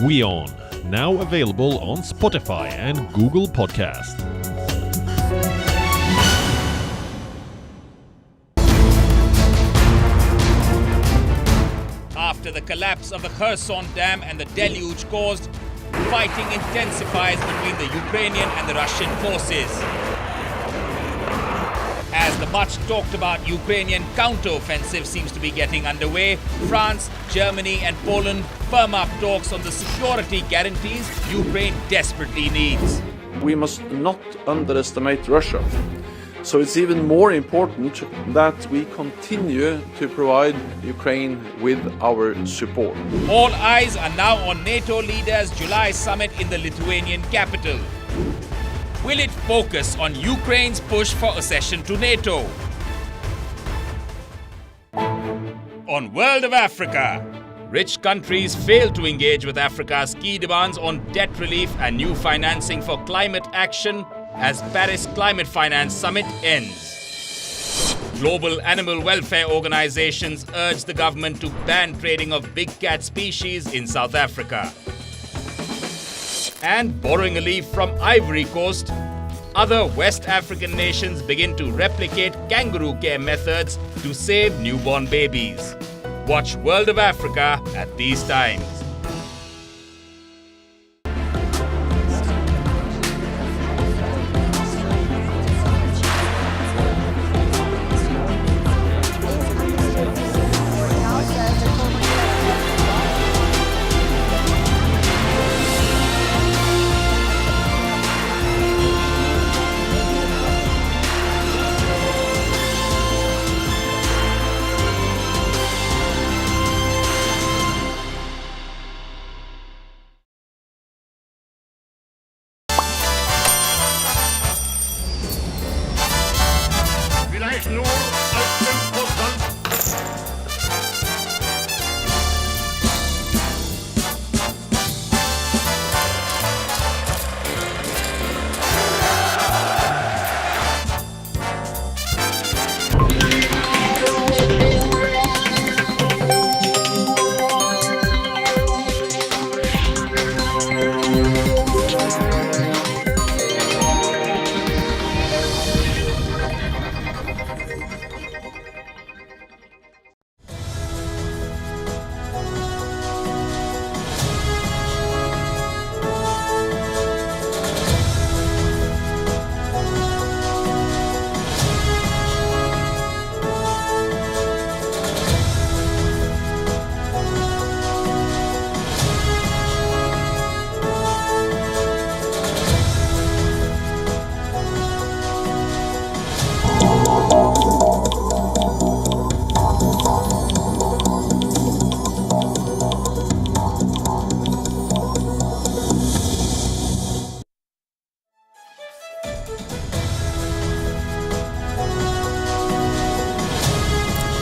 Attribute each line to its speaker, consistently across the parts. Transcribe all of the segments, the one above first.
Speaker 1: WION, now available on Spotify and Google Podcast.
Speaker 2: After the collapse of the Kherson Dam and the deluge caused, fighting intensifies between the Ukrainian and the Russian forces. As the much talked about Ukrainian counter-offensive seems to be getting underway, France, Germany and Poland firm up talks on the security guarantees Ukraine desperately needs.
Speaker 3: We must not underestimate Russia. So it's even more important that we continue to provide Ukraine with our support.
Speaker 2: All eyes are now on NATO leaders' July summit in the Lithuanian capital. Will it focus on Ukraine's push for accession to NATO? On World of Africa, rich countries fail to engage with Africa's key demands on debt relief and new financing for climate action as Paris Climate Finance Summit ends. Global animal welfare organizations urge the government to ban trading of big cat species in South Africa. And borrowing a leaf from Ivory Coast, other West African nations begin to replicate kangaroo care methods to save newborn babies. Watch World of Africa at these times.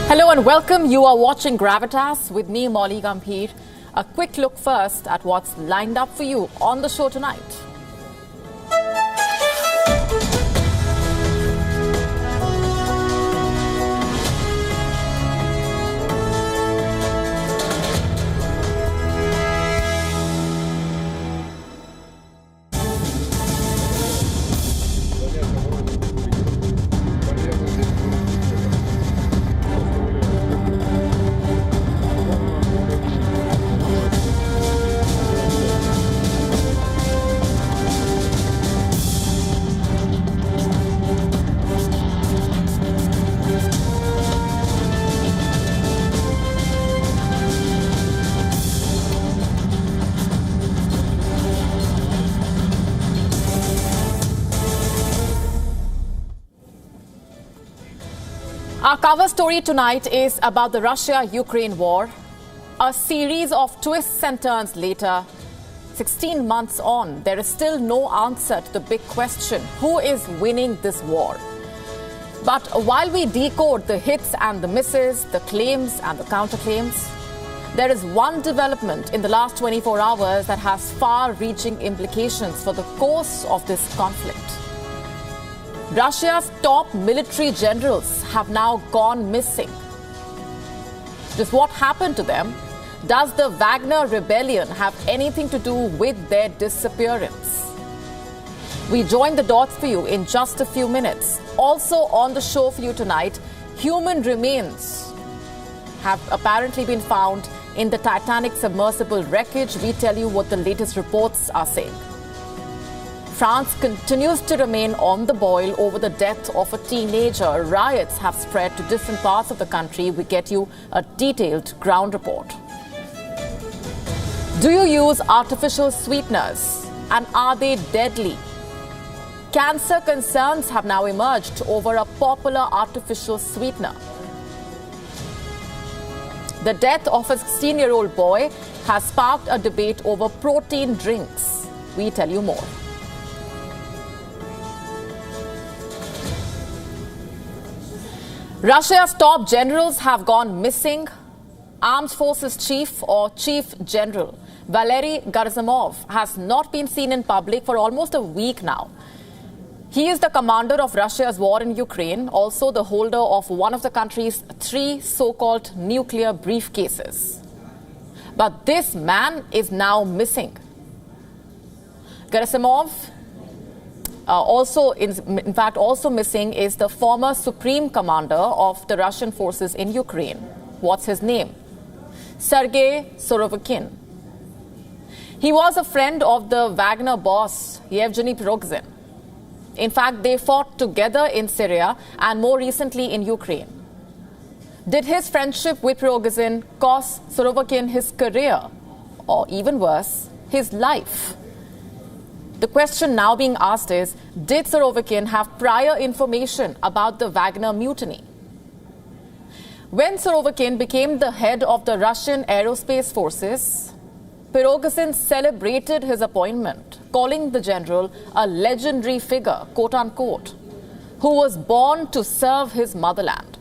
Speaker 4: Hello and welcome. You are watching Gravitas with me, Molly Gambhir. A quick look first at what's lined up for you on the show tonight. Our cover story tonight is about the Russia-Ukraine war. A series of twists and turns later, 16 months on, there is still no answer to the big question: who is winning this war? But while we decode the hits and the misses, the claims and the counterclaims, there is one development in the last 24 hours that has far-reaching implications for the course of this conflict. Russia's top military generals have now gone missing. Just what happened to them? Does the Wagner rebellion have anything to do with their disappearance? We join the dots for you in just a few minutes. Also on the show for you tonight, human remains have apparently been found in the Titanic submersible wreckage. We tell you what the latest reports are saying. France continues to remain on the boil over the death of a teenager. Riots have spread to different parts of the country. We get you a detailed ground report. Do you use artificial sweeteners? And are they deadly? Cancer concerns have now emerged over a popular artificial sweetener. The death of a 16-year-old boy has sparked a debate over protein drinks. We tell you more. Russia's top generals have gone missing. Armed Forces Chief or Chief General Valery Gerasimov has not been seen in public for almost a week now. He is the commander of Russia's war in Ukraine, also the holder of one of the country's 3 so-called nuclear briefcases. But this man is now missing. Gerasimov, also missing is the former supreme commander of the Russian forces in Ukraine. What's his name? Sergey Surovikin. He was a friend of the Wagner boss, Yevgeny Prigozhin. In fact, they fought together in Syria and more recently in Ukraine. Did his friendship with Prigozhin cost Surovikin his career, or even worse, his life? The question now being asked is, did Surovikin have prior information about the Wagner mutiny? When Surovikin became the head of the Russian aerospace forces, Prigozhin celebrated his appointment, calling the general a legendary figure, quote-unquote, who was born to serve his motherland.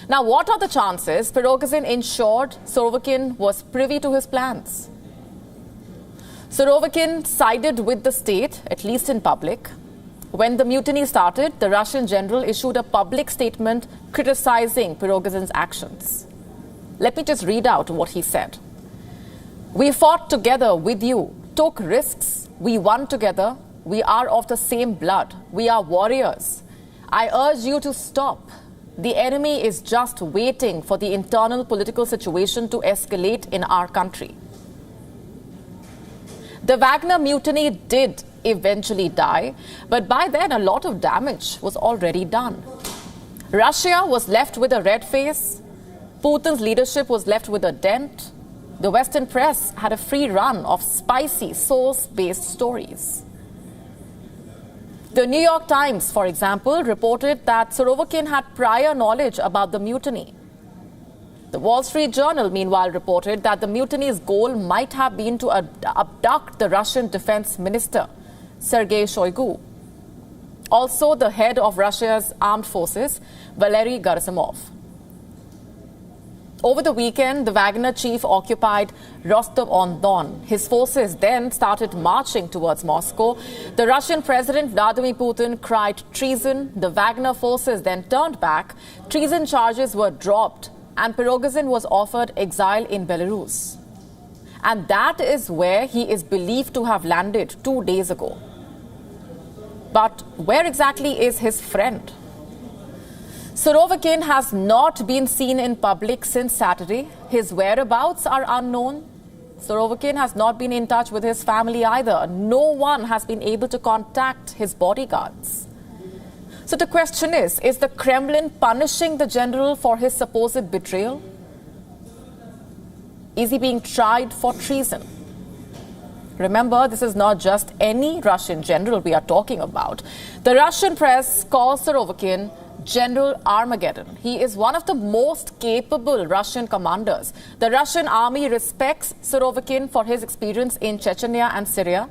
Speaker 4: Now, what are the chances Prigozhin ensured Surovikin was privy to his plans? Surovikin sided with the state, at least in public. When the mutiny started, the Russian general issued a public statement criticizing Prigozhin's actions. Let me just read out what he said. "We fought together with you, took risks, we won together, we are of the same blood, we are warriors. I urge you to stop. The enemy is just waiting for the internal political situation to escalate in our country." The Wagner mutiny did eventually die, but by then a lot of damage was already done. Russia was left with a red face, Putin's leadership was left with a dent. The Western press had a free run of spicy, source-based stories. The New York Times, for example, reported that Surovikin had prior knowledge about the mutiny. The Wall Street Journal, meanwhile, reported that the mutiny's goal might have been to abduct the Russian defense minister, Sergey Shoigu. Also, the head of Russia's armed forces, Valery Gerasimov. Over the weekend, the Wagner chief occupied Rostov-on-Don. His forces then started marching towards Moscow. The Russian President Vladimir Putin cried treason. The Wagner forces then turned back. Treason charges were dropped, and Prigozhin was offered exile in Belarus. And that is where he is believed to have landed 2 days ago. But where exactly is his friend? Surovikin has not been seen in public since Saturday. His whereabouts are unknown. Surovikin has not been in touch with his family either. No one has been able to contact his bodyguards. So the question is the Kremlin punishing the general for his supposed betrayal? Is he being tried for treason? Remember, this is not just any Russian general we are talking about. The Russian press calls Surovikin General Armageddon. He is one of the most capable Russian commanders. The Russian army respects Surovikin for his experience in Chechnya and Syria.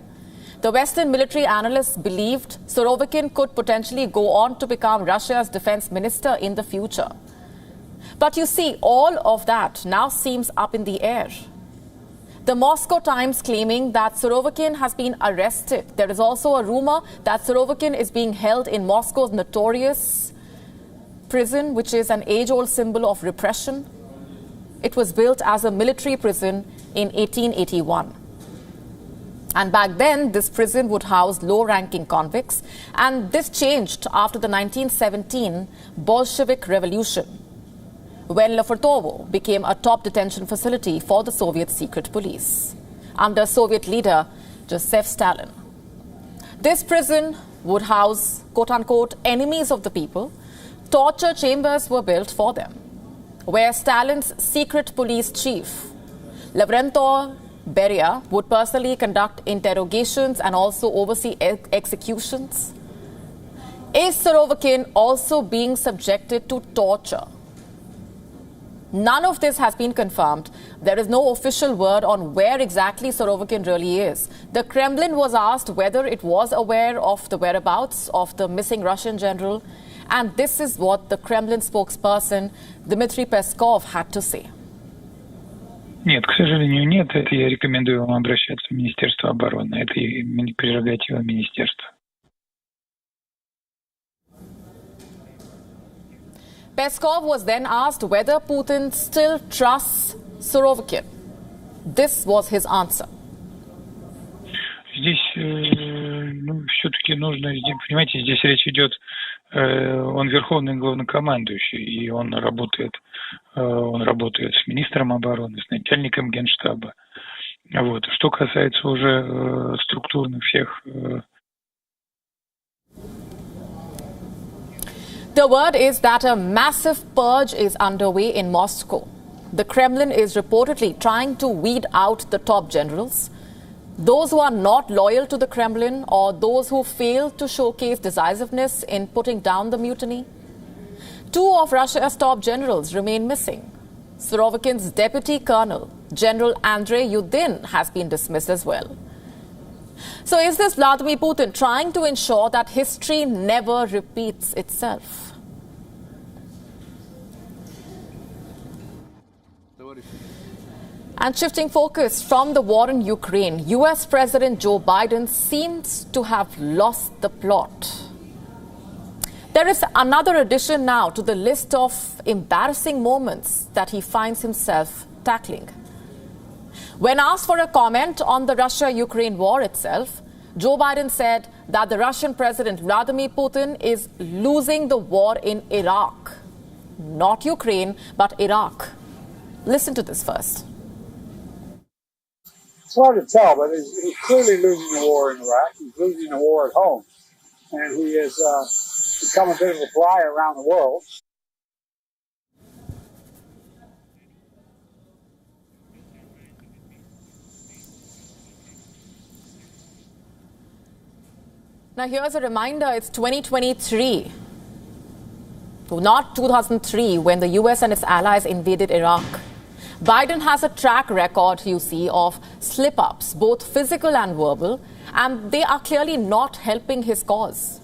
Speaker 4: The Western military analysts believed Surovikin could potentially go on to become Russia's defense minister in the future. But you see, all of that now seems up in the air. The Moscow Times claiming that Surovikin has been arrested. There is also a rumor that Surovikin is being held in Moscow's notorious prison, which is an age-old symbol of repression. It was built as a military prison in 1881. And back then, this prison would house low-ranking convicts. And this changed after the 1917 Bolshevik Revolution, when Lefortovo became a top detention facility for the Soviet secret police under Soviet leader Joseph Stalin. This prison would house, quote-unquote, enemies of the people. Torture chambers were built for them, where Stalin's secret police chief, Lavrentov Beria, would personally conduct interrogations and also oversee executions. Is Surovikin also being subjected to torture? None of this has been confirmed. There is no official word on where exactly Surovikin really is. The Kremlin was asked whether it was aware of the whereabouts of the missing Russian general, and this is what the Kremlin spokesperson Dmitry Peskov had to say.
Speaker 5: Нет, к сожалению, нет. Это я рекомендую вам обращаться в Министерство обороны. Это прерогатива министерства.
Speaker 4: Peskov was then asked whether Putin still trusts Surovikin. This was his answer.
Speaker 5: Здесь, все-таки нужно, понимаете, здесь речь идет, он верховный главнокомандующий, и он работает с министром обороны, с начальником генштаба. Вот. Что касается уже структурных всех...
Speaker 4: The word is that a massive purge is underway in Moscow. The Kremlin is reportedly trying to weed out the top generals, those who are not loyal to the Kremlin or those who fail to showcase decisiveness in putting down the mutiny. 2 of Russia's top generals remain missing. Surovikin's deputy colonel, General Andrei Yudin, has been dismissed as well. So is this Vladimir Putin trying to ensure that history never repeats itself? And shifting focus from the war in Ukraine, US President Joe Biden seems to have lost the plot. There is another addition now to the list of embarrassing moments that he finds himself tackling. When asked for a comment on the Russia-Ukraine war itself, Joe Biden said that the Russian President Vladimir Putin is losing the war in Iraq. Not Ukraine, but Iraq. Listen to this first.
Speaker 6: It's hard to tell, but he's clearly losing the war in Iraq. He's losing the war at home. And he has become a bit of a pariah around the world.
Speaker 4: Now, here's a reminder. It's 2023, not 2003, when the US and its allies invaded Iraq. Biden has a track record, you see, of slip-ups, both physical and verbal, and they are clearly not helping his cause.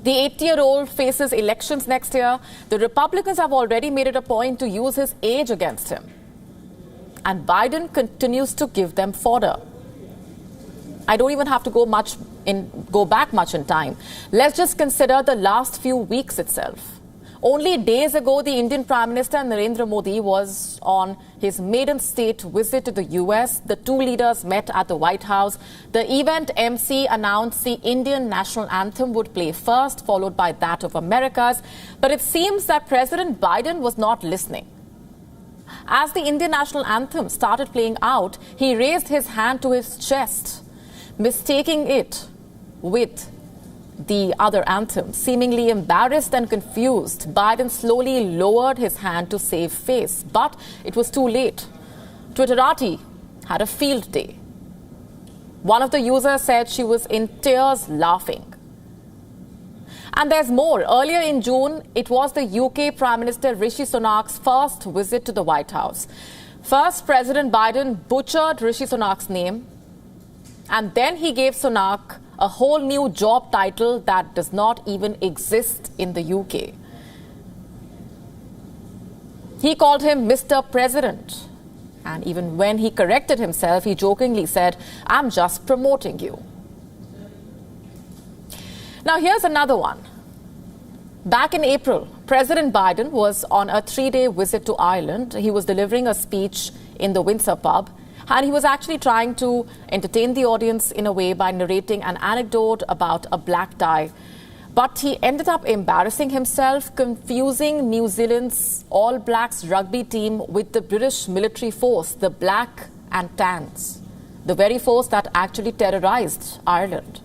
Speaker 4: The 80-year-old faces elections next year. The Republicans have already made it a point to use his age against him. And Biden continues to give them fodder. I don't even have to go back much in time. Let's just consider the last few weeks itself. Only days ago, the Indian Prime Minister Narendra Modi was on his maiden state visit to the US. The two leaders met at the White House. The event MC announced the Indian national anthem would play first, followed by that of America's. But it seems that President Biden was not listening. As the Indian national anthem started playing out, he raised his hand to his chest, mistaking it with the other anthem. Seemingly embarrassed and confused, Biden slowly lowered his hand to save face. But it was too late. Twitterati had a field day. One of the users said she was in tears laughing. And there's more. Earlier in June, it was the UK Prime Minister Rishi Sunak's first visit to the White House. First, President Biden butchered Rishi Sunak's name, and then he gave Sunak a whole new job title that does not even exist in the UK. He called him Mr. President. And even when he corrected himself, he jokingly said, "I'm just promoting you." Now, here's another one. Back in April, President Biden was on a 3-day visit to Ireland. He was delivering a speech in the Windsor pub, and he was actually trying to entertain the audience in a way by narrating an anecdote about a black tie. But he ended up embarrassing himself, confusing New Zealand's All Blacks rugby team with the British military force, the Black and Tans, the very force that actually terrorized Ireland.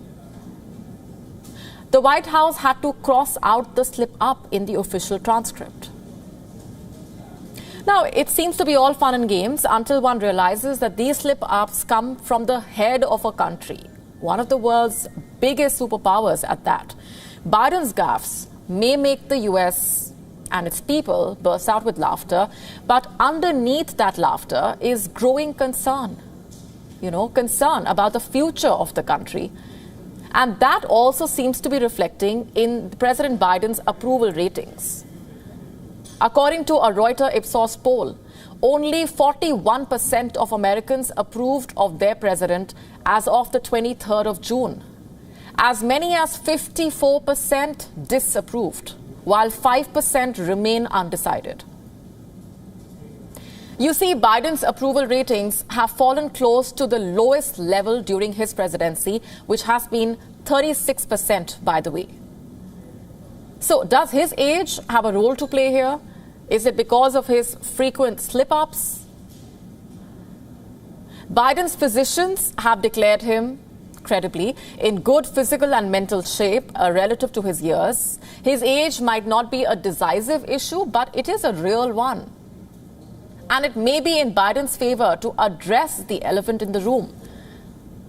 Speaker 4: The White House had to cross out the slip-up in the official transcript. Now, it seems to be all fun and games until one realizes that these slip-ups come from the head of a country, one of the world's biggest superpowers at that. Biden's gaffes may make the US and its people burst out with laughter, but underneath that laughter is growing concern. Concern about the future of the country. And that also seems to be reflecting in President Biden's approval ratings. According to a Reuters Ipsos poll, only 41% of Americans approved of their president as of the 23rd of June. As many as 54% disapproved, while 5% remain undecided. You see, Biden's approval ratings have fallen close to the lowest level during his presidency, which has been 36%, by the way. So, does his age have a role to play here? Is it because of his frequent slip-ups? Biden's physicians have declared him, credibly, in good physical and mental shape relative to his years. His age might not be a decisive issue, but it is a real one. And it may be in Biden's favor to address the elephant in the room.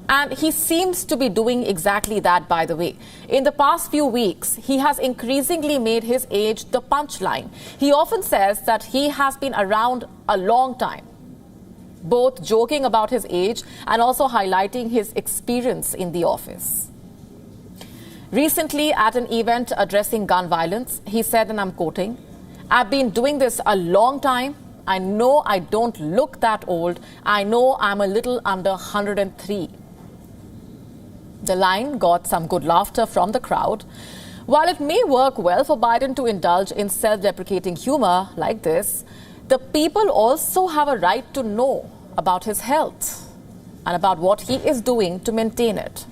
Speaker 4: And he seems to be doing exactly that, by the way. In the past few weeks, he has increasingly made his age the punchline. He often says that he has been around a long time, both joking about his age and also highlighting his experience in the office. Recently, at an event addressing gun violence, he said, and I'm quoting, "I've been doing this a long time. I know I don't look that old. I know I'm a little under 103. The line got some good laughter from the crowd. While it may work well for Biden to indulge in self-deprecating humor like this, the people also have a right to know about his health and about what he is doing to maintain it.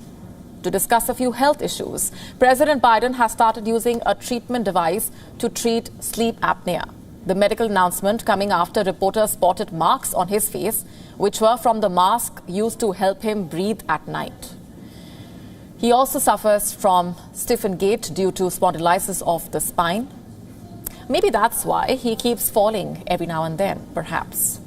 Speaker 4: To discuss a few health issues, President Biden has started using a treatment device to treat sleep apnea. The medical announcement coming after reporters spotted marks on his face, which were from the mask used to help him breathe at night. He also suffers from stiffened gait due to spondylitis of the spine. Maybe that's why he keeps falling every now and then, perhaps.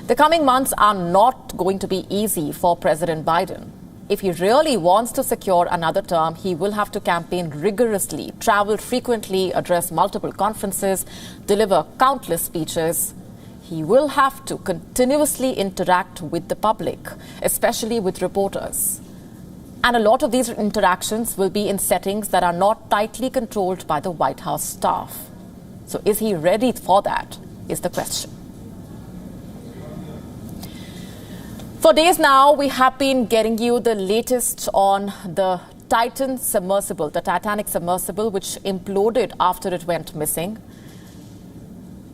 Speaker 4: The coming months are not going to be easy for President Biden. If he really wants to secure another term, he will have to campaign rigorously, travel frequently, address multiple conferences, deliver countless speeches. He will have to continuously interact with the public, especially with reporters. And a lot of these interactions will be in settings that are not tightly controlled by the White House staff. So is he ready for that, is the question. For days now, we have been getting you the latest on the Titan submersible, the Titanic submersible, which imploded after it went missing.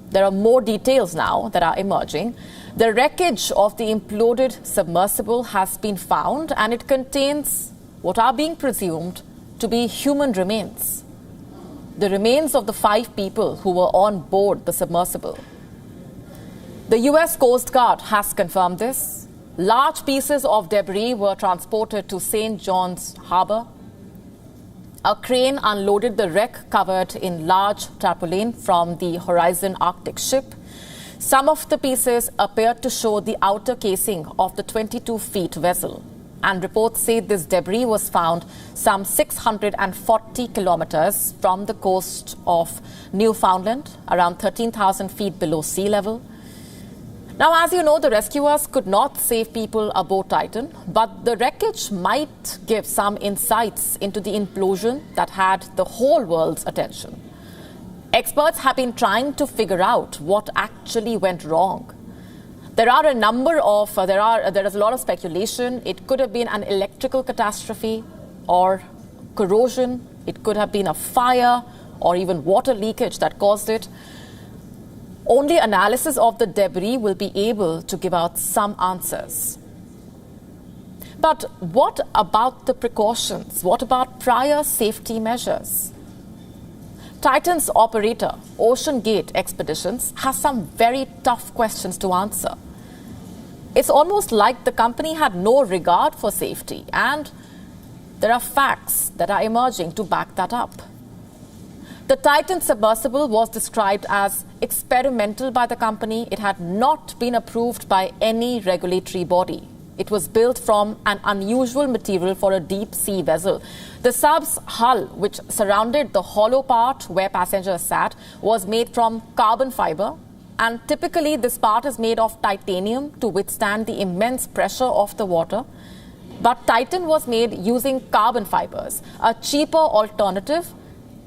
Speaker 4: There are more details now that are emerging. The wreckage of the imploded submersible has been found, and it contains what are being presumed to be human remains. The remains of the 5 people who were on board the submersible. The US Coast Guard has confirmed this. Large pieces of debris were transported to St. John's Harbor. A crane unloaded the wreck covered in large tarpaulin from the Horizon Arctic ship. Some of the pieces appeared to show the outer casing of the 22-foot vessel. And reports say this debris was found some 640 kilometers from the coast of Newfoundland, around 13,000 feet below sea level. Now, as you know, the rescuers could not save people aboard Titan, but the wreckage might give some insights into the implosion that had the whole world's attention. Experts have been trying to figure out what actually went wrong. There is a lot of speculation. It could have been an electrical catastrophe or corrosion. It could have been a fire or even water leakage that caused it. Only analysis of the debris will be able to give out some answers. But what about the precautions? What about prior safety measures? Titan's operator, Ocean Gate Expeditions, has some very tough questions to answer. It's almost like the company had no regard for safety, and there are facts that are emerging to back that up. The Titan submersible was described as experimental by the company. It had not been approved by any regulatory body. It was built from an unusual material for a deep-sea vessel. The sub's hull, which surrounded the hollow part where passengers sat, was made from carbon fiber. And typically, this part is made of titanium to withstand the immense pressure of the water. But Titan was made using carbon fibers, a cheaper alternative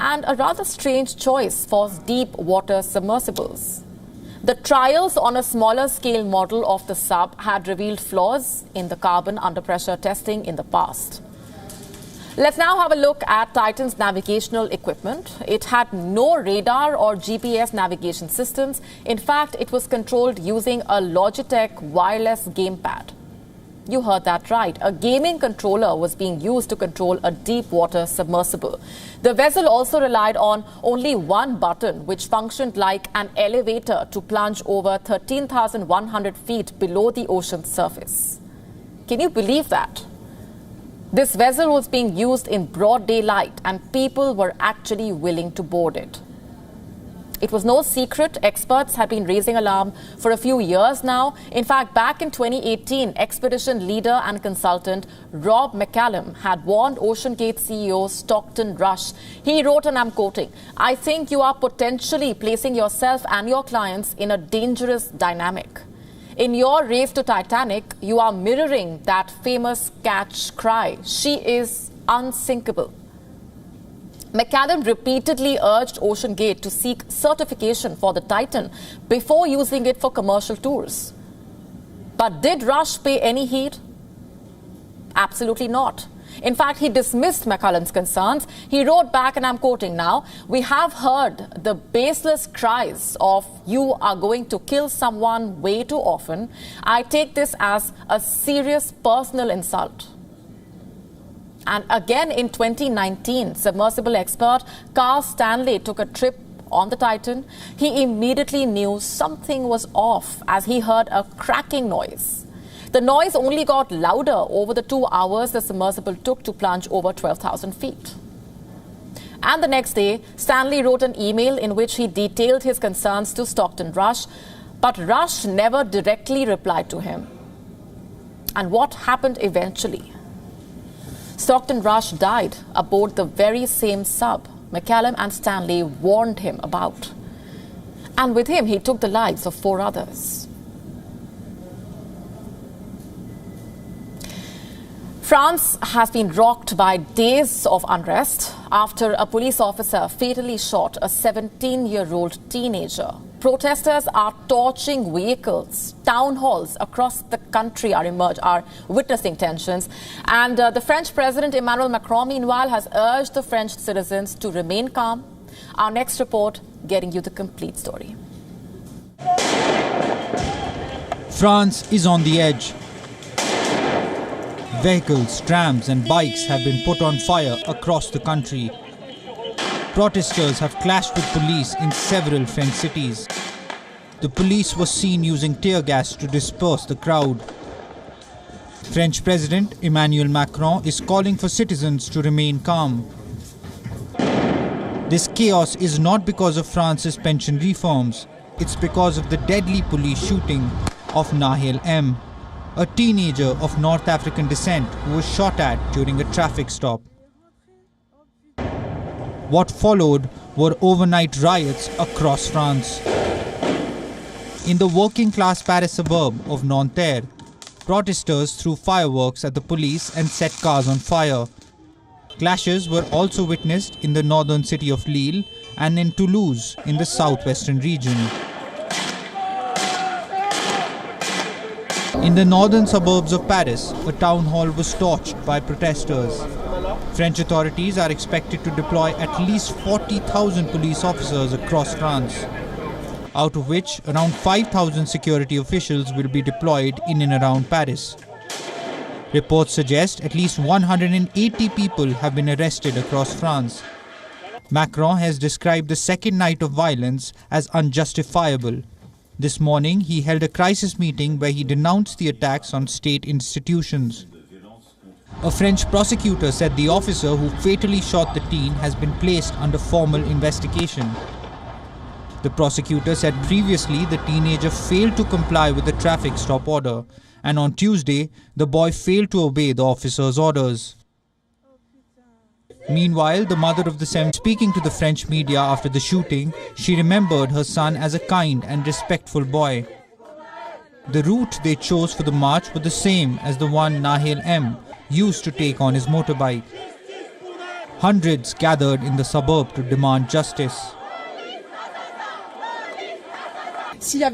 Speaker 4: and a rather strange choice for deep water submersibles. The trials on a smaller scale model of the sub had revealed flaws in the carbon under pressure testing in the past. Let's now have a look at Titan's navigational equipment. It had no radar or GPS navigation systems. In fact, it was controlled using a Logitech wireless gamepad. You heard that right. A gaming controller was being used to control a deep water submersible. The vessel also relied on only one button, which functioned like an elevator to plunge over 13,100 feet below the ocean's surface. Can you believe that? This vessel was being used in broad daylight and people were actually willing to board it. It was no secret. Experts had been raising alarm for a few years now. In fact, back in 2018, expedition leader and consultant Rob McCallum had warned OceanGate CEO Stockton Rush. He wrote, and I'm quoting, "I think you are potentially placing yourself and your clients in a dangerous dynamic. In your race to Titanic, you are mirroring that famous catch cry, 'She is unsinkable.'" McCallum repeatedly urged OceanGate to seek certification for the Titan before using it for commercial tours. But did Rush pay any heed? Absolutely not. In fact, he dismissed McCallum's concerns. He wrote back, and I'm quoting now, "We have heard the baseless cries of 'you are going to kill someone' way too often. I take this as a serious personal insult." And again in 2019, submersible expert Carl Stanley took a trip on the Titan. He immediately knew something was off as he heard a cracking noise. The noise only got louder over the 2 hours the submersible took to plunge over 12,000 feet. And the next day, Stanley wrote an email in which he detailed his concerns to Stockton Rush, but Rush never directly replied to him. And what happened eventually? Stockton Rush died aboard the very same sub McCallum and Stanley warned him about. And with him, he took the lives of 4 others. France has been rocked by days of unrest after a police officer fatally shot a 17-year-old teenager. Protesters are torching vehicles. Town halls across the country are witnessing tensions. And the French President Emmanuel Macron, meanwhile, has urged the French citizens to remain calm. Our next report getting you the complete story.
Speaker 7: France is on the edge. Vehicles, trams and bikes have been put on fire across the country. Protesters have clashed with police in several French cities. The police was seen using tear gas to disperse the crowd. French President Emmanuel Macron is calling for citizens to remain calm. This chaos is not because of France's pension reforms. It's because of the deadly police shooting of Nahel M., a teenager of North African descent who was shot at during a traffic stop. What followed were overnight riots across France. In the working-class Paris suburb of Nanterre, protesters threw fireworks at the police and set cars on fire. Clashes were also witnessed in the northern city of Lille and in Toulouse in the southwestern region. In the northern suburbs of Paris, a town hall was torched by protesters. French authorities are expected to deploy at least 40,000 police officers across France, out of which around 5,000 security officials will be deployed in and around Paris. Reports suggest at least 180 people have been arrested across France. Macron has described the second night of violence as unjustifiable. This morning, he held a crisis meeting where he denounced the attacks on state institutions. A French prosecutor said the officer who fatally shot the teen has been placed under formal investigation. The prosecutor said previously the teenager failed to comply with the traffic stop order, and on Tuesday, the boy failed to obey the officer's orders. Meanwhile, the mother of the 7, speaking to the French media after the shooting, she remembered her son as a kind and respectful boy. The route they chose for the march was the same as the one Nahel M. used to take on his motorbike. Hundreds gathered in the suburb to demand justice.
Speaker 8: Young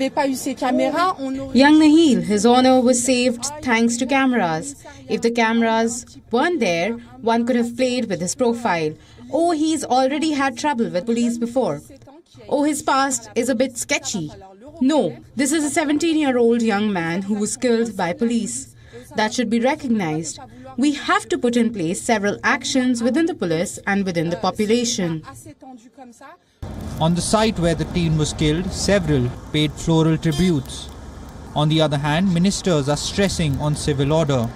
Speaker 8: Nahil, his honor was saved thanks to cameras. If the cameras weren't there, one could have played with his profile. Oh, he's already had trouble with police before. Oh, his past is a bit sketchy. No, this is a 17-year-old young man who was killed by police. That should be recognized. We have to put in place several actions within the police and within the population.
Speaker 7: On the site where the teen was killed, several paid floral tributes. On the other hand, ministers are stressing on civil order.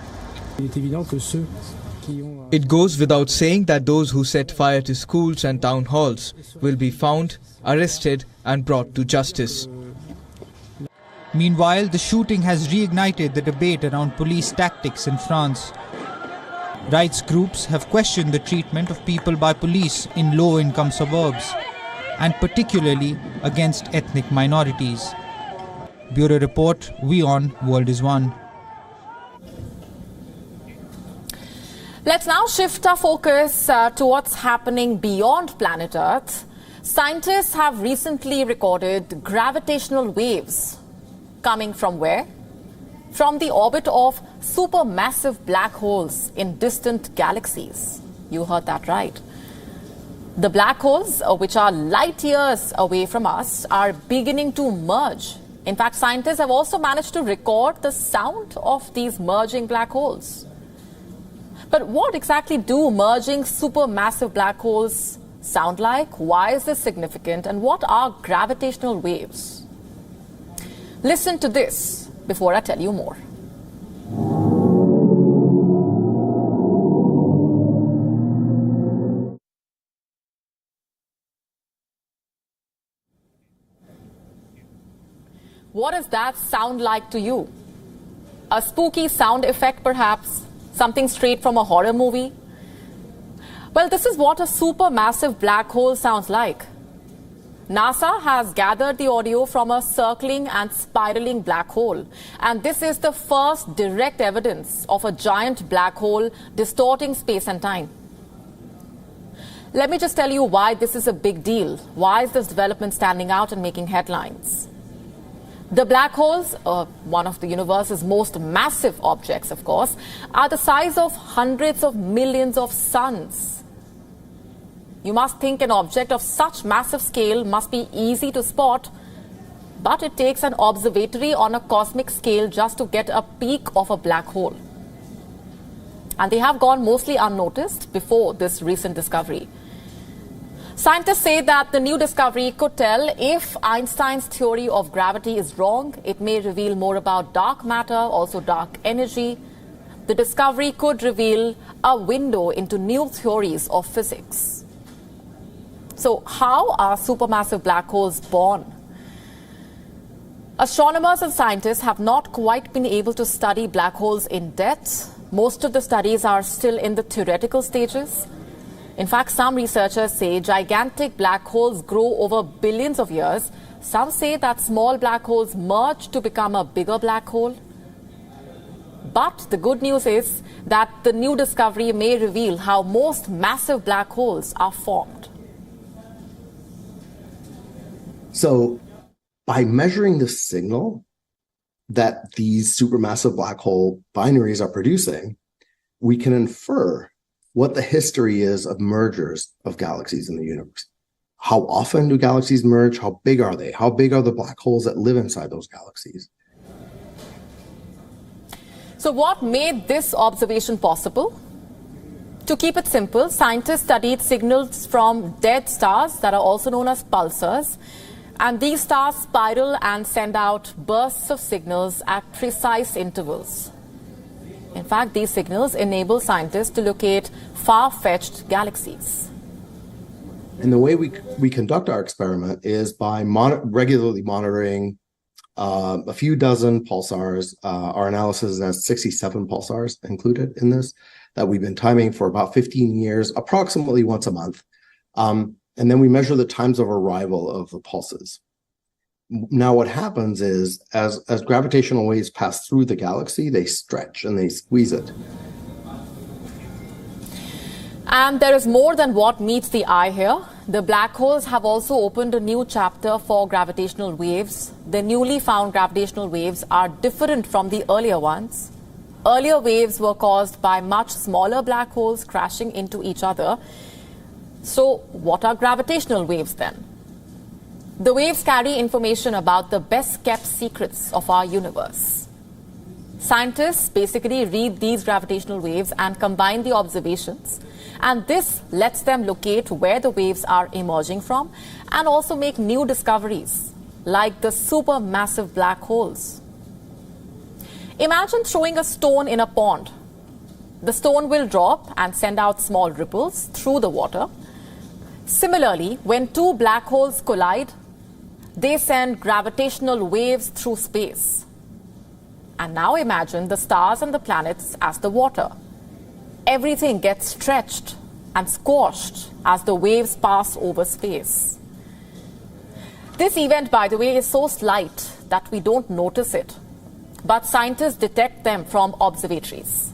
Speaker 9: It goes without saying that those who set fire to schools and town halls will be found, arrested and brought to justice.
Speaker 7: Meanwhile, the shooting has reignited the debate around police tactics in France. Rights groups have questioned the treatment of people by police in low-income suburbs, and particularly against ethnic minorities. Bureau Report, WION World is One.
Speaker 4: Let's now shift our focus to what's happening beyond planet Earth. Scientists have recently recorded gravitational waves. Coming from where? From the orbit of supermassive black holes in distant galaxies. You heard that right. The black holes, which are light years away from us, are beginning to merge. In fact, scientists have also managed to record the sound of these merging black holes. But what exactly do merging supermassive black holes sound like? Why is this significant? And what are gravitational waves? Listen to this before I tell you more. What does that sound like to you? A spooky sound effect, perhaps? Something straight from a horror movie? Well, this is what a supermassive black hole sounds like. NASA has gathered the audio from a circling and spiraling black hole. And this is the first direct evidence of a giant black hole distorting space and time. Let me just tell you why this is a big deal. Why is this development standing out and making headlines? The black holes, one of the universe's most massive objects, of course, are the size of hundreds of millions of suns. You must think an object of such massive scale must be easy to spot, but it takes an observatory on a cosmic scale just to get a peek of a black hole. And they have gone mostly unnoticed before this recent discovery. Scientists say that the new discovery could tell if Einstein's theory of gravity is wrong. It may reveal more about dark matter, also dark energy. The discovery could reveal a window into new theories of physics. So how are supermassive black holes born? Astronomers and scientists have not quite been able to study black holes in depth. Most of the studies are still in the theoretical stages. In fact, some researchers say gigantic black holes grow over billions of years. Some say that small black holes merge to become a bigger black hole. But the good news is that the new discovery may reveal how most massive black holes are formed.
Speaker 10: So by measuring the signal that these supermassive black hole binaries are producing, we can infer what the history is of mergers of galaxies in the universe. How often do galaxies merge? How big are they? How big are the black holes that live inside those galaxies?
Speaker 4: So what made this observation possible? To keep it simple, scientists studied signals from dead stars that are also known as pulsars. And these stars spiral and send out bursts of signals at precise intervals. In fact, these signals enable scientists to locate far-fetched galaxies.
Speaker 10: And the way we conduct our experiment is by regularly monitoring a few dozen pulsars. Our analysis has 67 pulsars included in this that we've been timing for about 15 years, approximately once a month. And then we measure the times of arrival of the pulses. Now what happens is, as gravitational waves pass through the galaxy, they stretch and they squeeze it.
Speaker 4: And there is more than what meets the eye here. The black holes have also opened a new chapter for gravitational waves. The newly found gravitational waves are different from the earlier ones. Earlier waves were caused by much smaller black holes crashing into each other. So what are gravitational waves then? The waves carry information about the best kept secrets of our universe. Scientists basically read these gravitational waves and combine the observations. And this lets them locate where the waves are emerging from and also make new discoveries, like the supermassive black holes. Imagine throwing a stone in a pond. The stone will drop and send out small ripples through the water. Similarly, when two black holes collide, they send gravitational waves through space. And now imagine the stars and the planets as the water. Everything gets stretched and squashed as the waves pass over space. This event, by the way, is so slight that we don't notice it, but scientists detect them from observatories.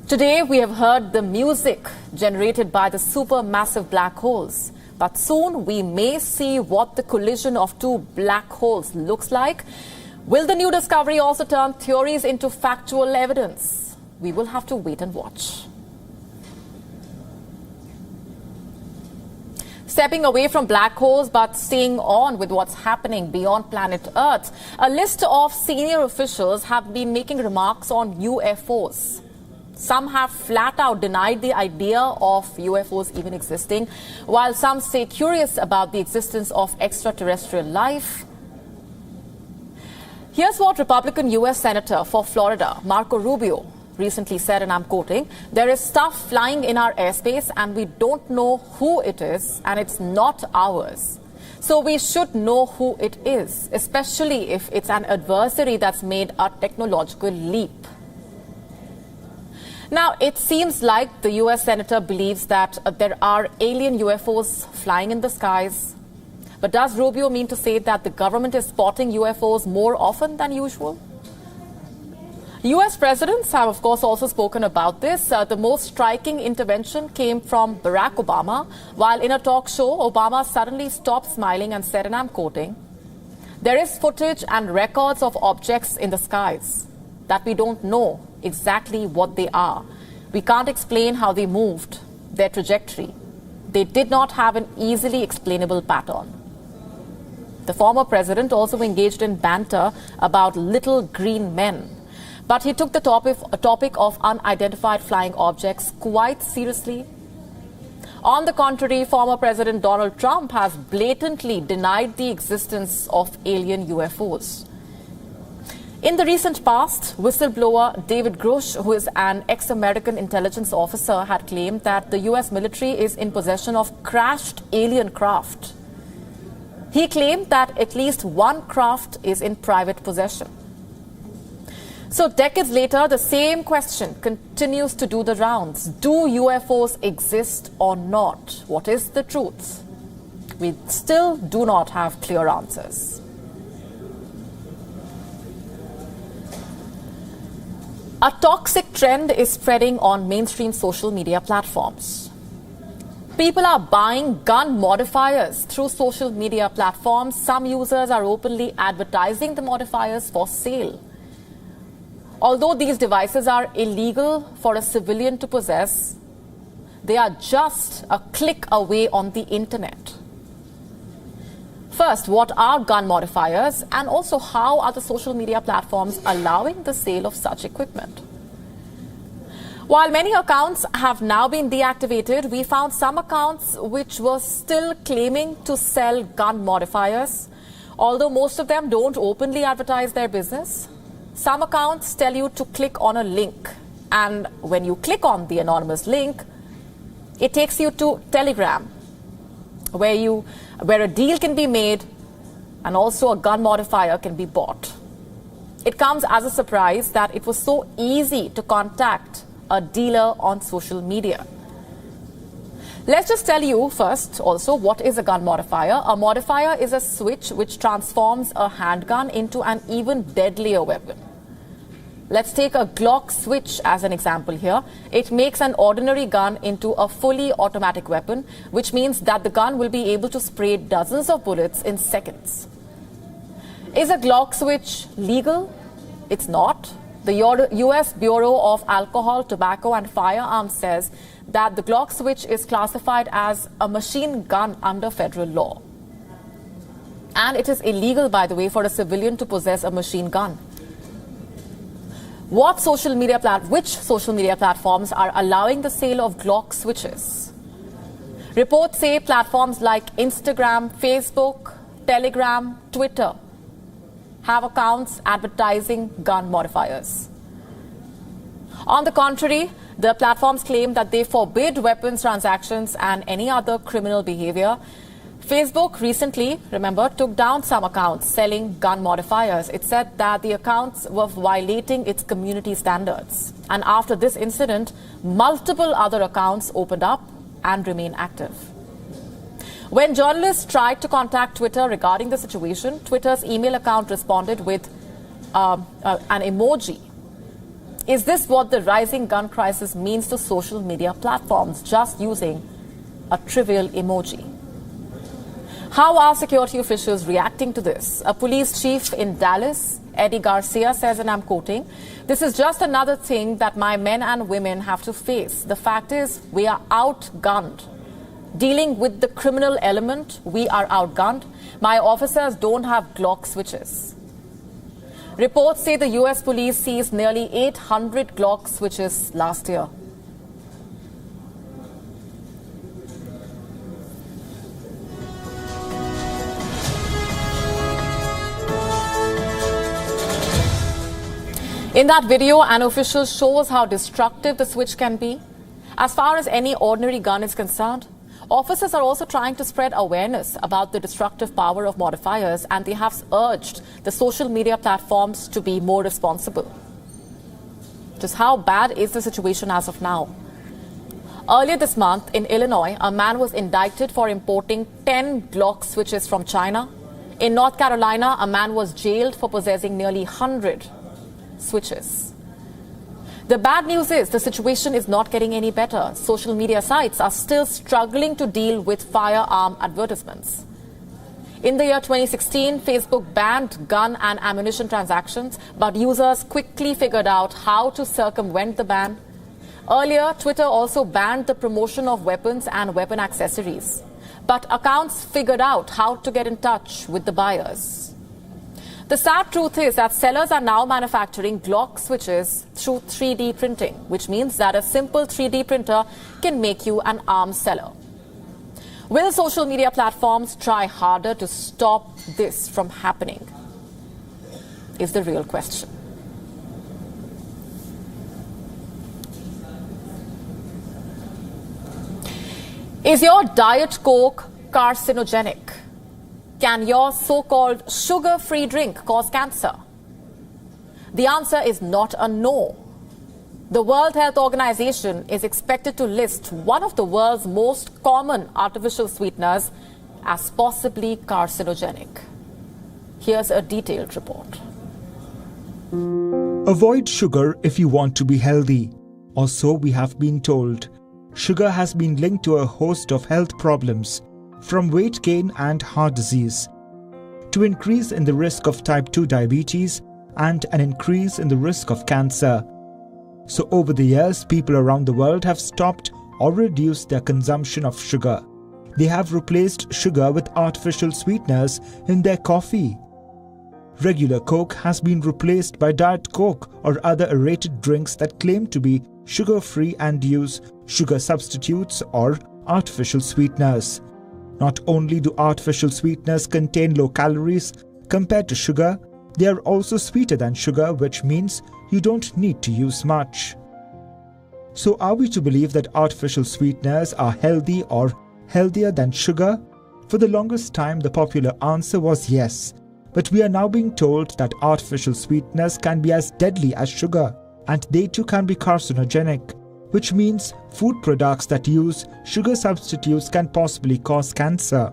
Speaker 4: Today, we have heard the music generated by the supermassive black holes, but soon we may see what the collision of two black holes looks like. Will the new discovery also turn theories into factual evidence? We will have to wait and watch. Stepping away from black holes but staying on with what's happening beyond planet Earth, a list of senior officials have been making remarks on UFOs. Some have flat out denied the idea of UFOs even existing, while some stay curious about the existence of extraterrestrial life. Here's what Republican U.S. Senator for Florida, Marco Rubio, recently said, and I'm quoting, "There is stuff flying in our airspace and we don't know who it is and it's not ours. So we should know who it is, especially if it's an adversary that's made a technological leap." Now, it seems like the U.S. Senator believes that there are alien UFOs flying in the skies. But does Rubio mean to say that the government is spotting UFOs more often than usual? U.S. presidents have, of course, also spoken about this. The most striking intervention came from Barack Obama. While in a talk show, Obama suddenly stopped smiling and said, and I'm quoting, "There is footage and records of objects in the skies that we don't know exactly what they are. We can't explain how they moved, their trajectory. They did not have an easily explainable pattern." The former president also engaged in banter about little green men. But he took the topic of unidentified flying objects quite seriously. On the contrary, former President Donald Trump has blatantly denied the existence of alien UFOs. In the recent past, whistleblower David Grush, who is an ex-American intelligence officer, had claimed that the U.S. military is in possession of crashed alien craft. He claimed that at least one craft is in private possession. So decades later, the same question continues to do the rounds. Do UFOs exist or not? What is the truth? We still do not have clear answers. A toxic trend is spreading on mainstream social media platforms. People are buying gun modifiers through social media platforms. Some users are openly advertising the modifiers for sale. Although these devices are illegal for a civilian to possess, they are just a click away on the internet. First, what are gun modifiers, and also how are the social media platforms allowing the sale of such equipment? While many accounts have now been deactivated, we found some accounts which were still claiming to sell gun modifiers. Although most of them don't openly advertise their business, some accounts tell you to click on a link, and when you click on the anonymous link, it takes you to Telegram, where a deal can be made and also a gun modifier can be bought. It comes as a surprise that it was so easy to contact a dealer on social media. Let's just tell you first also what is a gun modifier. A modifier is a switch which transforms a handgun into an even deadlier weapon. Let's take a Glock switch as an example here. It makes an ordinary gun into a fully automatic weapon, which means that the gun will be able to spray dozens of bullets in seconds. Is a Glock switch legal? It's not. The US Bureau of Alcohol, Tobacco and Firearms says that the Glock switch is classified as a machine gun under federal law. And it is illegal, by the way, for a civilian to possess a machine gun. Which social media platforms are allowing the sale of Glock switches? Reports say platforms like Instagram, Facebook, Telegram, Twitter have accounts advertising gun modifiers. On the contrary, the platforms claim that they forbid weapons transactions and any other criminal behavior. Facebook recently, remember, took down some accounts selling gun modifiers. It said that the accounts were violating its community standards. And after this incident, multiple other accounts opened up and remain active. When journalists tried to contact Twitter regarding the situation, Twitter's email account responded with an emoji. Is this what the rising gun crisis means to social media platforms, just using a trivial emoji? How are security officials reacting to this? A police chief in Dallas, Eddie Garcia, says, and I'm quoting, "This is just another thing that my men and women have to face. The fact is, we are outgunned. Dealing with the criminal element, we are outgunned. My officers don't have Glock switches." Reports say the US police seized nearly 800 Glock switches last year. In that video, an official shows how destructive the switch can be. As far as any ordinary gun is concerned, officers are also trying to spread awareness about the destructive power of modifiers, and they have urged the social media platforms to be more responsible. Just how bad is the situation as of now? Earlier this month in Illinois, a man was indicted for importing 10 Glock switches from China. In North Carolina, a man was jailed for possessing nearly 100 switches. The bad news is the situation is not getting any better. Social media sites are still struggling to deal with firearm advertisements. In the year 2016, Facebook banned gun and ammunition transactions, but users quickly figured out how to circumvent the ban. Earlier, Twitter also banned the promotion of weapons and weapon accessories, but accounts figured out how to get in touch with the buyers. The sad truth is that sellers are now manufacturing Glock switches through 3D printing, which means that a simple 3D printer can make you an arms seller. Will social media platforms try harder to stop this from happening? Is the real question. Is your Diet Coke carcinogenic? Can your so-called sugar-free drink cause cancer? The answer is not a no. The World Health Organization is expected to list one of the world's most common artificial sweeteners as possibly carcinogenic. Here's a detailed report.
Speaker 11: Avoid sugar if you want to be healthy, or so we have been told. Sugar has been linked to a host of health problems, from weight gain and heart disease, to increase in the risk of type 2 diabetes and an increase in the risk of cancer. So over the years, people around the world have stopped or reduced their consumption of sugar. They have replaced sugar with artificial sweeteners in their coffee. Regular Coke has been replaced by Diet Coke or other aerated drinks that claim to be sugar-free and use sugar substitutes or artificial sweeteners. Not only do artificial sweeteners contain low calories compared to sugar, they are also sweeter than sugar, which means you don't need to use much. So are we to believe that artificial sweeteners are healthy or healthier than sugar? For the longest time, the popular answer was yes. But we are now being told that artificial sweeteners can be as deadly as sugar, and they too can be carcinogenic, which means food products that use sugar substitutes can possibly cause cancer.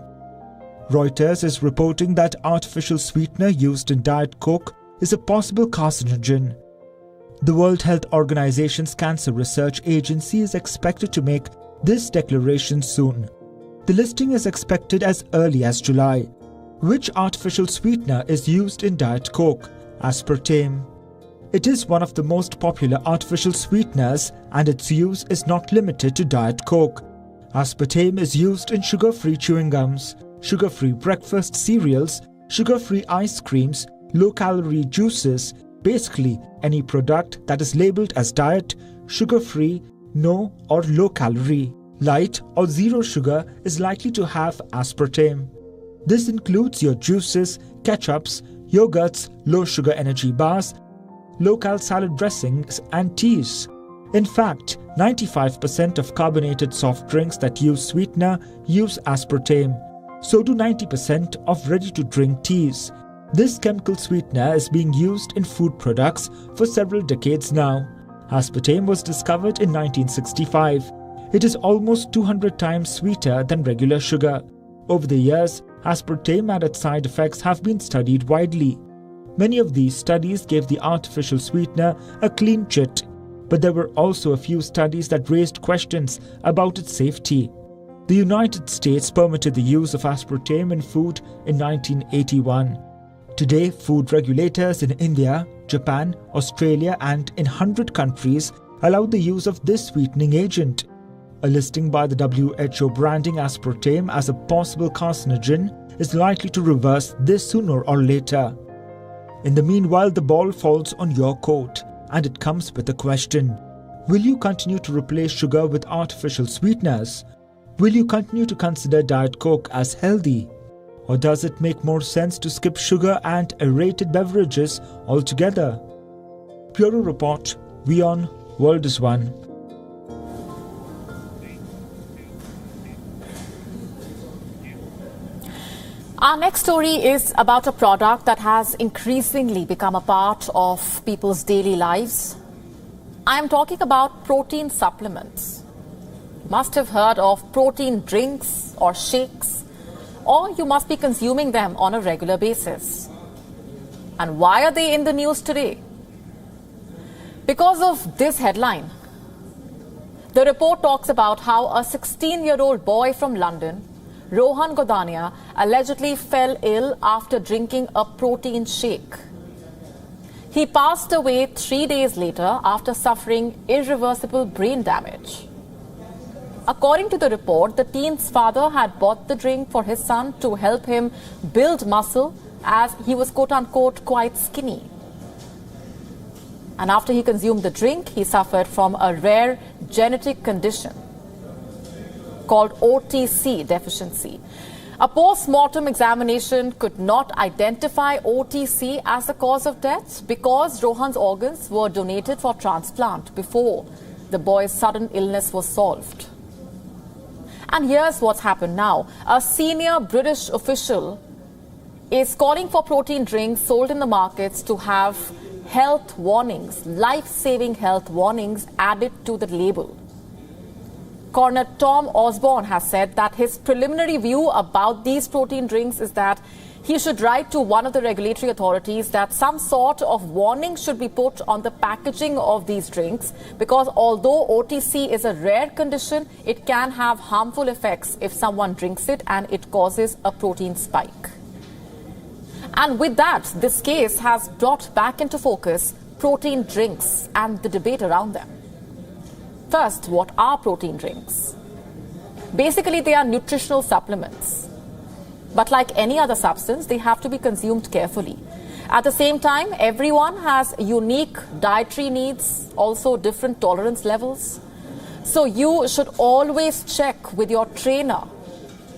Speaker 11: Reuters is reporting that artificial sweetener used in Diet Coke is a possible carcinogen. The World Health Organization's Cancer Research Agency is expected to make this declaration soon. The listing is expected as early as July. Which artificial sweetener is used in Diet Coke? Aspartame. It is one of the most popular artificial sweeteners, and its use is not limited to Diet Coke. Aspartame is used in sugar-free chewing gums, sugar-free breakfast cereals, sugar-free ice creams, low-calorie juices, basically any product that is labeled as diet, sugar-free, no or low-calorie, light or zero sugar is likely to have aspartame. This includes your juices, ketchups, yogurts, low-sugar energy bars, low-cal salad dressings and teas. In fact, 95% of carbonated soft drinks that use sweetener use aspartame. So do 90% of ready-to-drink teas. This chemical sweetener is being used in food products for several decades now. Aspartame was discovered in 1965. It is almost 200 times sweeter than regular sugar. Over the years, aspartame and its side effects have been studied widely. Many of these studies gave the artificial sweetener a clean chit, but there were also a few studies that raised questions about its safety. The United States permitted the use of aspartame in food in 1981. Today, food regulators in India, Japan, Australia, and in 100 countries allow the use of this sweetening agent. A listing by the WHO branding aspartame as a possible carcinogen is likely to reverse this sooner or later. In the meanwhile, the ball falls on your court, and it comes with a question. Will you continue to replace sugar with artificial sweeteners? Will you continue to consider Diet Coke as healthy? Or does it make more sense to skip sugar and aerated beverages altogether? Bureau Report, WION World is One.
Speaker 4: Our next story is about a product that has increasingly become a part of people's daily lives. I am talking about protein supplements. You must have heard of protein drinks or shakes, or you must be consuming them on a regular basis. And why are they in the news today? Because of this headline. The report talks about how a 16-year-old boy from London, Rohan Godania, allegedly fell ill after drinking a protein shake. He passed away 3 days later after suffering irreversible brain damage. According to the report, the teen's father had bought the drink for his son to help him build muscle as he was quote-unquote quite skinny. And after he consumed the drink, he suffered from a rare genetic condition called OTC deficiency. A post-mortem examination could not identify OTC as the cause of death because Rohan's organs were donated for transplant before the boy's sudden illness was solved. And here's what's happened now. A senior British official is calling for protein drinks sold in the markets to have health warnings, life-saving health warnings added to the label. Coroner Tom Osborne has said that his preliminary view about these protein drinks is that he should write to one of the regulatory authorities that some sort of warning should be put on the packaging of these drinks because although OTC is a rare condition, it can have harmful effects if someone drinks it and it causes a protein spike. And with that, this case has brought back into focus protein drinks and the debate around them. First, what are protein drinks? Basically, they are nutritional supplements. But like any other substance, they have to be consumed carefully. At the same time, everyone has unique dietary needs, also different tolerance levels. So you should always check with your trainer,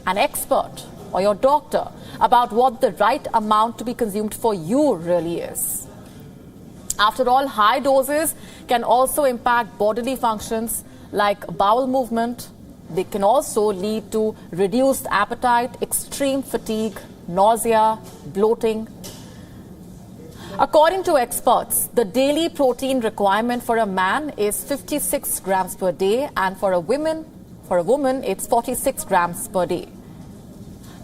Speaker 4: an expert, or your doctor about what the right amount to be consumed for you really is. After all, high doses can also impact bodily functions like bowel movement. They can also lead to reduced appetite, extreme fatigue, nausea, bloating. According to experts, the daily protein requirement for a man is 56 grams per day, and for a woman, it's 46 grams per day.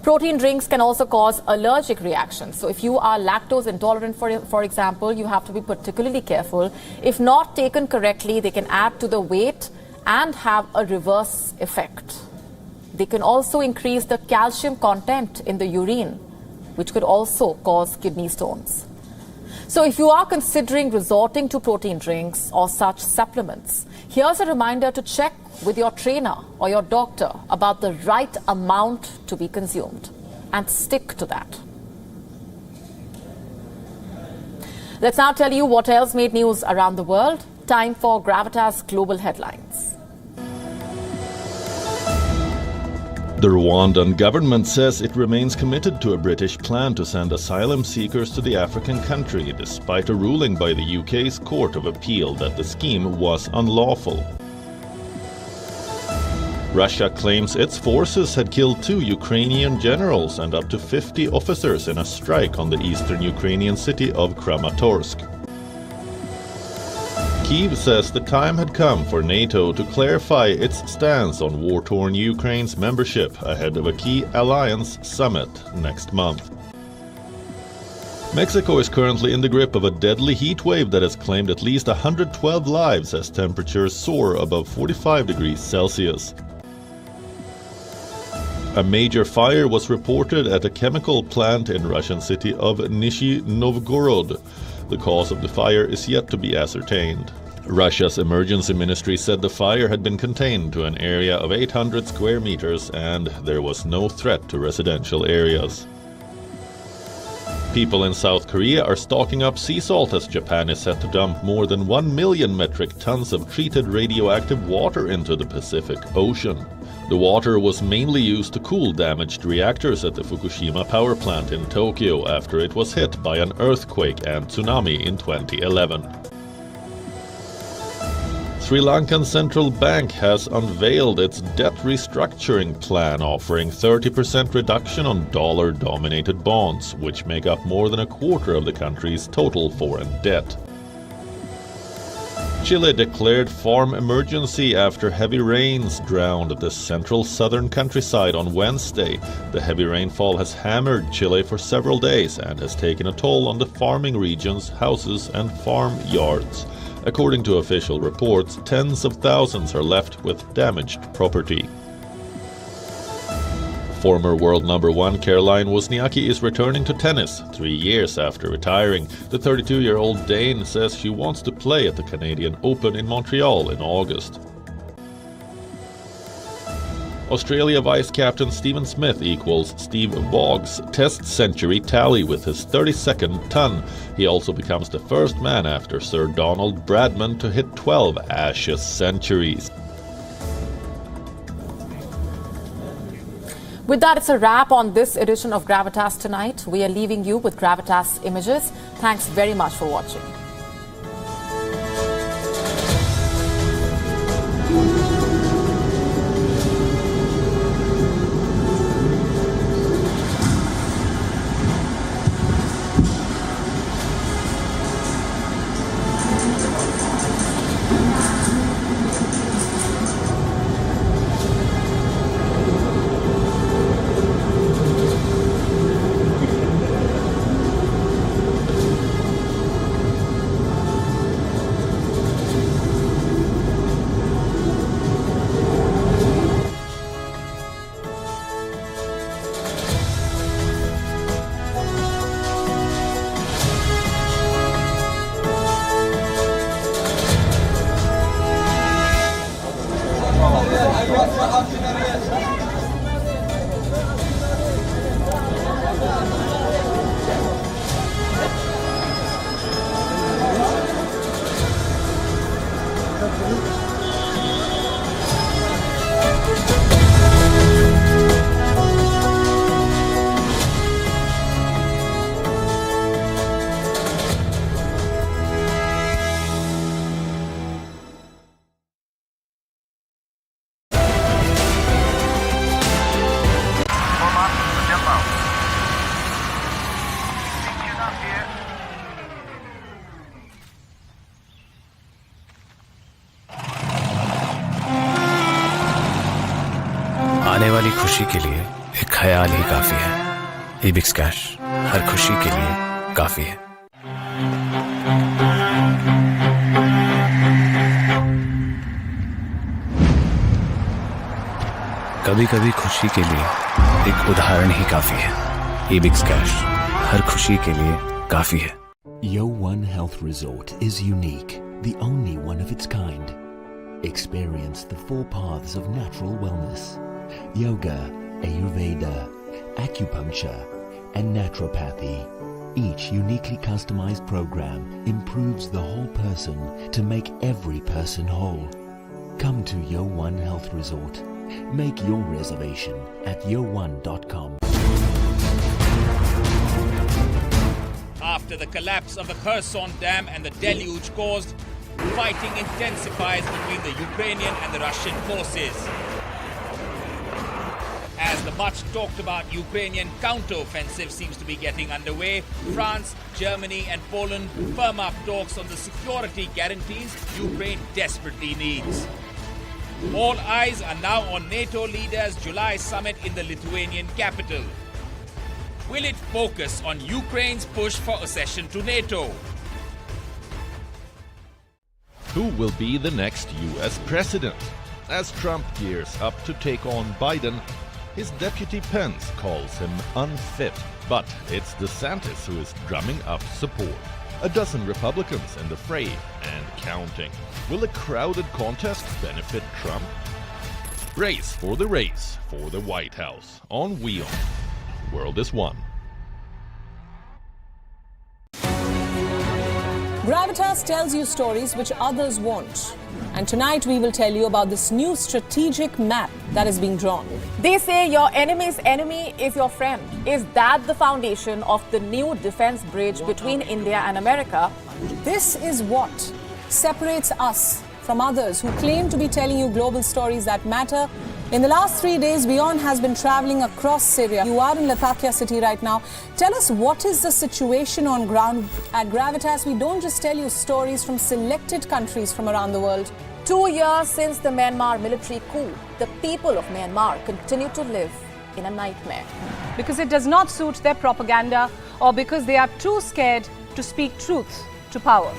Speaker 4: Protein drinks can also cause allergic reactions. So if you are lactose intolerant, for example, you have to be particularly careful. If not taken correctly, they can add to the weight and have a reverse effect. They can also increase the calcium content in the urine, which could also cause kidney stones. So if you are considering resorting to protein drinks or such supplements, here's a reminder to check with your trainer or your doctor about the right amount to be consumed and stick to that. Let's now tell you what else made news around the world. Time for Gravitas Global Headlines.
Speaker 1: The Rwandan government says it remains committed to a British plan to send asylum seekers to the African country, despite a ruling by the UK's Court of Appeal that the scheme was unlawful. Russia claims its forces had killed 2 Ukrainian generals and up to 50 officers in a strike on the eastern Ukrainian city of Kramatorsk. Kyiv says the time had come for NATO to clarify its stance on war-torn Ukraine's membership ahead of a key alliance summit next month. Mexico is currently in the grip of a deadly heat wave that has claimed at least 112 lives as temperatures soar above 45 degrees Celsius. A major fire was reported at a chemical plant in Russian city of Nizhny Novgorod. The cause of the fire is yet to be ascertained. Russia's emergency ministry said the fire had been contained to an area of 800 square meters and there was no threat to residential areas. People in South Korea are stocking up sea salt as Japan is set to dump more than 1 million metric tons of treated radioactive water into the Pacific Ocean. The water was mainly used to cool damaged reactors at the Fukushima power plant in Tokyo after it was hit by an earthquake and tsunami in 2011. Sri Lankan Central Bank has unveiled its debt restructuring plan, offering 30% reduction on dollar-dominated bonds, which make up more than a quarter of the country's total foreign debt. Chile declared farm emergency after heavy rains drowned the central southern countryside on Wednesday. The heavy rainfall has hammered Chile for several days and has taken a toll on the farming regions, houses and farm yards. According to official reports, tens of thousands are left with damaged property. Former world number 1 Caroline Wozniacki is returning to tennis 3 years after retiring. The 32-year-old Dane says she wants to play at the Canadian Open in Montreal in August. Australia vice-captain Stephen Smith equals Steve Waug's test century tally with his 32nd ton. He also becomes the first man after Sir Donald Bradman to hit 12 Ashes centuries.
Speaker 4: With that, it's a wrap on this edition of Gravitas Tonight. We are leaving you with Gravitas images. Thanks very much for watching.
Speaker 12: खुशी के लिए एक ख्याल ही काफी है। ईबिक्स cash हर खुशी के लिए काफी है। कभी कभी खुशी के लिए एक उदाहरण ही काफी है। ईबिक्स कैश हर खुशी के लिए काफी है।
Speaker 13: WION Health Resort is unique, the only one of its kind. Experience the 4 paths of natural wellness: yoga, Ayurveda, acupuncture, and naturopathy. Each uniquely customized program improves the whole person to make every person whole. Come to WION Health Resort. Make your reservation at yowon.com.
Speaker 2: After the collapse of the Kherson Dam and the deluge caused, fighting intensifies between the Ukrainian and the Russian forces. As the much talked about Ukrainian counter-offensive seems to be getting underway, France, Germany and Poland firm up talks on the security guarantees Ukraine desperately needs. All eyes are now on NATO leaders' July summit in the Lithuanian capital. Will it focus on Ukraine's push for accession to NATO?
Speaker 1: Who will be the next US president? As Trump gears up to take on Biden, his deputy Pence calls him unfit. But it's DeSantis who is drumming up support. A dozen Republicans in the fray and counting. Will a crowded contest benefit Trump? Race for the White House on WION. World is One.
Speaker 14: Gravitas tells you stories which others won't. And tonight we will tell you about this new strategic map that is being drawn.
Speaker 4: They say your enemy's enemy is your friend. Is that the foundation of the new defense bridge between India and America?
Speaker 14: This is what separates us from others who claim to be telling you global stories that matter. In the last 3 days, WION has been traveling across Syria. You are in Latakia city right now. Tell us, what is the situation on ground at Gravitas? We don't just tell you stories from selected countries from around the world.
Speaker 4: 2 years since the Myanmar military coup, the people of Myanmar continue to live in a nightmare.
Speaker 14: Because it does not suit their propaganda, or because they are too scared to speak truth to power.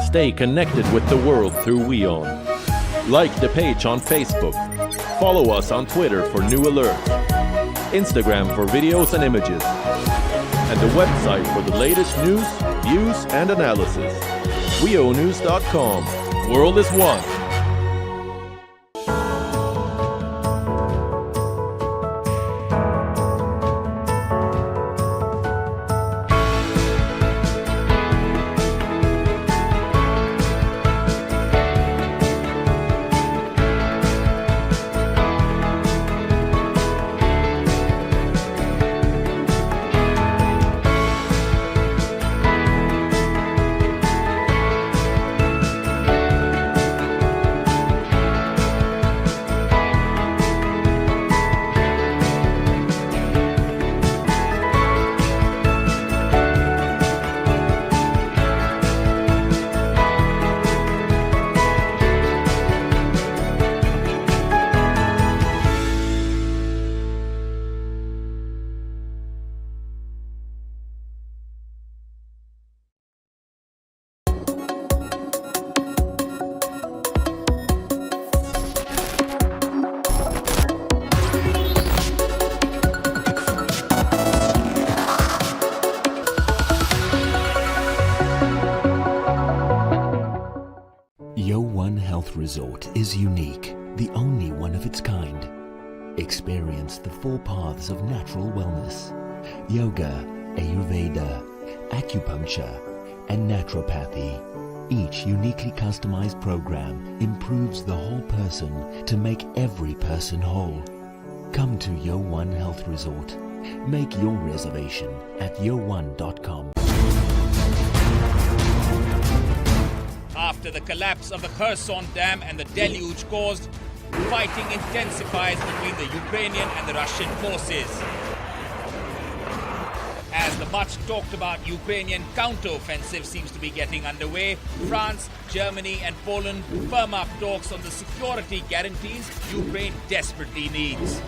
Speaker 15: Stay connected with the world through WION. Like the page on Facebook. Follow us on Twitter for new alerts. Instagram for videos and images. And the website for the latest news, views and analysis. WIONews.com. World is One.
Speaker 13: resort is unique, the only one of its kind. Experience the 4 paths of natural wellness: yoga, Ayurveda, acupuncture, and naturopathy. Each uniquely customized program improves the whole person to make every person whole. Come to WION Health Resort. Make your reservation at WION.com.
Speaker 2: After the collapse of the Kherson Dam and the deluge caused, fighting intensifies between the Ukrainian and the Russian forces. As the much talked about Ukrainian counter-offensive seems to be getting underway, France, Germany and Poland firm up talks on the security guarantees Ukraine desperately needs.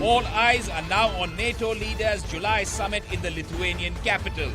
Speaker 2: All eyes are now on NATO leaders' July summit in the Lithuanian capital.